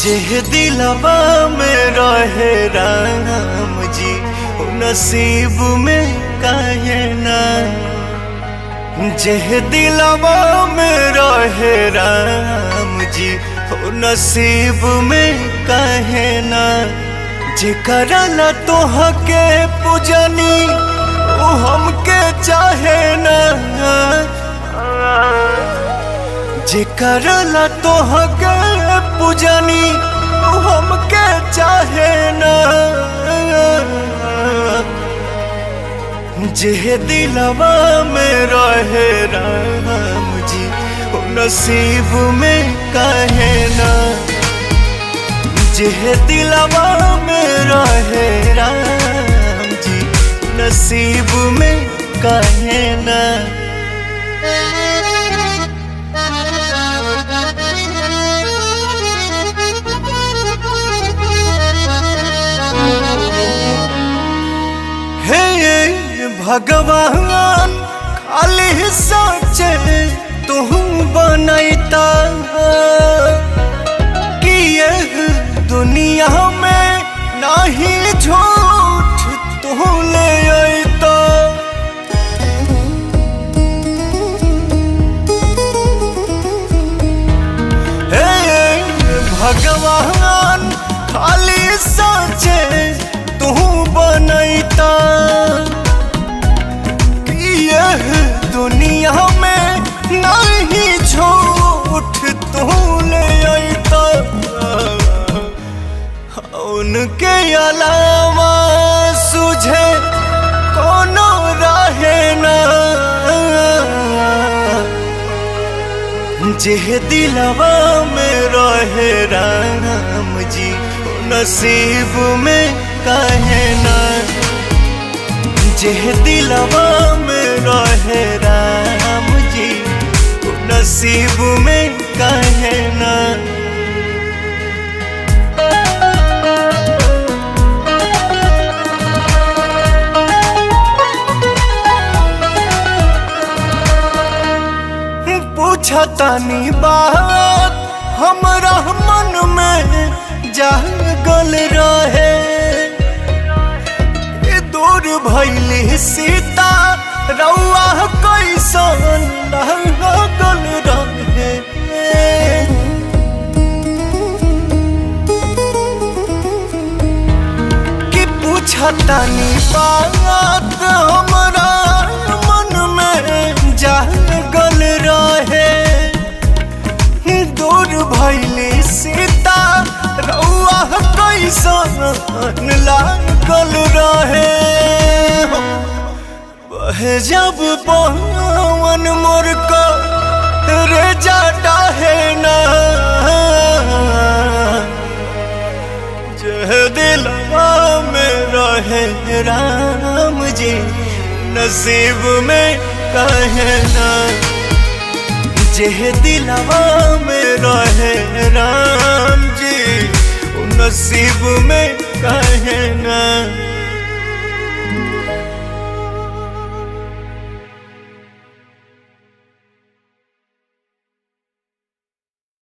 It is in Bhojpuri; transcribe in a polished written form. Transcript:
जेह दिलवा में रहे राम जी नसीब में काहे ना। जेह दिलवा में रहे राम जी नसीब में काहे ना। जेकरा ला तोहके पूजनी वो हमके चाहे ना। जेकरा ला तोहके पूजनी वो हमके चाहे ना। जेह दिलवा में रहे राम जी नसीब में काहे ना। जेह दिलवा में रहे राम जी नसीब में काहे ना। भगवान खाली सोचे तू बनैता कि यह दुनिया में नहीं झूठ तू ले अइता। भगवान खाली सोचे तू बनैता दुनिया में नहीं झूठ तू ले अइता। उनके अलावा सुझे कोनो रहे ना। जेह दिलवा में रहे राम जी नसीब में काहे ना। जेह दिलवा में रहे राम जी नसीब में काहे ना। पूछतानी बात हमरा मन में जागल रहे। दूर भइली सीता रउआ कैसन लागल रहे। कि पूछतानी बात हमरा मन में जागल रहे। दूर भइली सीता रउआ कैसन लागल रहे। बहे जब पवन मोर को रे जाता है ना। जेह दिलवा में रहे राम जी नसीब में काहे ना। जेह दिलवा में रहे राम जी नसीब में काहे ना।